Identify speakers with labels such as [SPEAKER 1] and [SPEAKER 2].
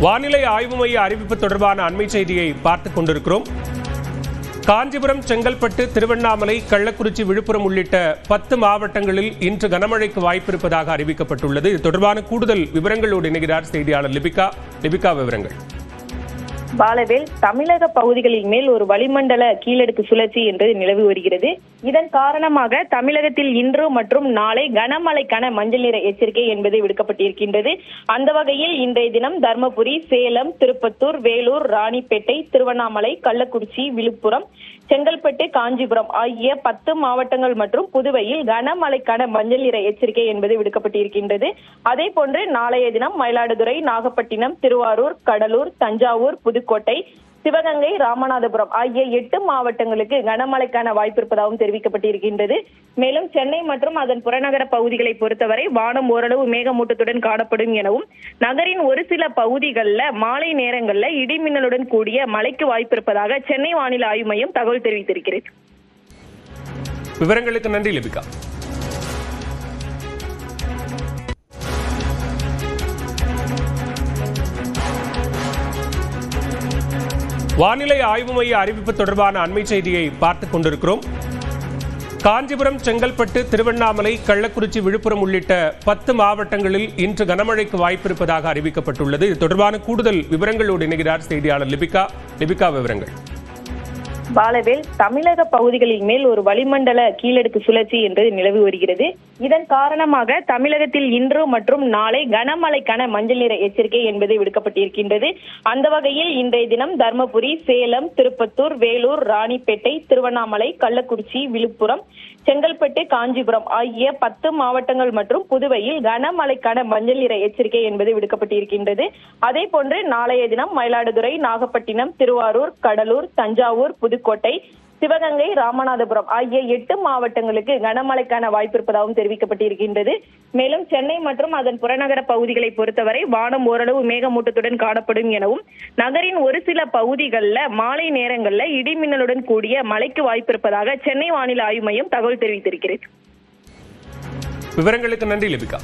[SPEAKER 1] வானிலை ஆய்வு மைய அறிவிப்பு தொடர்பான அண்மை செய்தியை பார்த்துக் கொண்டிருக்கிறோம். காஞ்சிபுரம், செங்கல்பட்டு, திருவண்ணாமலை, கள்ளக்குறிச்சி, விழுப்புரம் உள்ளிட்ட 10 மாவட்டங்களில் இன்று கனமழைக்கு வாய்ப்பிருப்பதாக அறிவிக்கப்பட்டுள்ளது. இது தொடர்பான கூடுதல் விவரங்களோடு இணைகிறார் செய்தியாளர் லிபிகா. விவரங்கள்.
[SPEAKER 2] பாலவேல், தமிழக பகுதிகளின் மேல் ஒரு வளிமண்டல கீழடுக்கு சுழற்சி என்று நிலவி வருகிறது. இதன் காரணமாக தமிழகத்தில் இன்று மற்றும் நாளை கனமழைக்கான மஞ்சள் நிற எச்சரிக்கை என்பது விடுக்கப்பட்டிருக்கின்றது. அந்த வகையில் இன்றைய தினம் தர்மபுரி, சேலம், திருப்பத்தூர், வேலூர், ராணிப்பேட்டை, திருவண்ணாமலை, கள்ளக்குறிச்சி, விழுப்புரம், செங்கல்பட்டு, காஞ்சிபுரம் ஆகிய 10 மாவட்டங்கள் மற்றும் புதுவையில் கனமழைக்கான மஞ்சள் நிற எச்சரிக்கை என்பது விடுக்கப்பட்டிருக்கின்றது. அதே போன்று நாளைய தினம் மயிலாடுதுறை, நாகப்பட்டினம், திருவாரூர், கடலூர், தஞ்சாவூர், புதுக்கோட்டை, சிவகங்கை, ராமநாதபுரம் ஆகிய 8 மாவட்டங்களுக்கு கனமழைக்கான வாய்ப்பு இருப்பதாகவும் தெரிவிக்கப்பட்டிருக்கின்றது. மேலும் சென்னை மற்றும் அதன் புறநகர பகுதிகளை பொறுத்தவரை வானம் ஓரளவு மேகமூட்டத்துடன் காணப்படும் எனவும், நகரின் ஒரு சில பகுதிகளில் மாலை நேரங்களில் இடிமின்னலுடன் கூடிய மழைக்கு வாய்ப்பு இருப்பதாக சென்னை வானிலை ஆய்வு மையம் தகவல் தெரிவித்திருக்கிறது.
[SPEAKER 1] விவரங்களுக்கு நன்றி லிபிகா. வானிலை ஆய்வு மைய அறிவிப்பு தொடர்பான அண்மை செய்தியை பார்த்துக் கொண்டிருக்கிறோம். காஞ்சிபுரம், செங்கல்பட்டு, திருவண்ணாமலை, கள்ளக்குறிச்சி, விழுப்புரம் உள்ளிட்ட 10 மாவட்டங்களில் இன்று கனமழைக்கு வாய்ப்பிருப்பதாக அறிவிக்கப்பட்டுள்ளது. இது தொடர்பான கூடுதல் விவரங்களோடு இணைகிறார் செய்தியாளர் லிபிகா. விவரங்கள்.
[SPEAKER 2] பாலவேல், தமிழக பகுதிகளின் மேல் ஒரு வளிமண்டல கீழடுக்கு சுழற்சி என்று நிலவி வருகிறது. இதன் காரணமாக தமிழகத்தில் இன்று மற்றும் நாளை கனமழைக்கான மஞ்சள் நிற எச்சரிக்கை என்பது விடுக்கப்பட்டிருக்கின்றது. அந்த வகையில் இன்றைய தினம் தர்மபுரி, சேலம், திருப்பத்தூர், வேலூர், ராணிப்பேட்டை, திருவண்ணாமலை, கள்ளக்குறிச்சி, விழுப்புரம், செங்கல்பட்டு, காஞ்சிபுரம் ஆகிய 10 மாவட்டங்கள் மற்றும் புதுவையில் கனமழைக்கான மஞ்சள் நிற எச்சரிக்கை என்பது விடுக்கப்பட்டிருக்கின்றது. அதே போன்று நாளைய தினம் மயிலாடுதுறை, நாகப்பட்டினம், திருவாரூர், கடலூர், தஞ்சாவூர், புதுக்கோட்டை, சிவகங்கை, ராமநாதபுரம் ஆகிய 8 மாவட்டங்களுக்கு கனமழைக்கான வாய்ப்பு இருப்பதாகவும் தெரிவிக்கப்பட்டிருக்கின்றது. மேலும் சென்னை மற்றும் அதன் புறநகர பகுதிகளை பொறுத்தவரை வானம் ஓரளவு மேகமூட்டத்துடன் காணப்படும் எனவும், நகரின் ஒரு சில பகுதிகளில் மாலை நேரங்களில் இடிமின்னலுடன் கூடிய மழைக்கு வாய்ப்பு இருப்பதாக சென்னை வானிலை ஆய்வு மையம் தகவல் தெரிவித்திருக்கிறது.
[SPEAKER 1] விவரங்களுக்கு நன்றி லிபிகா.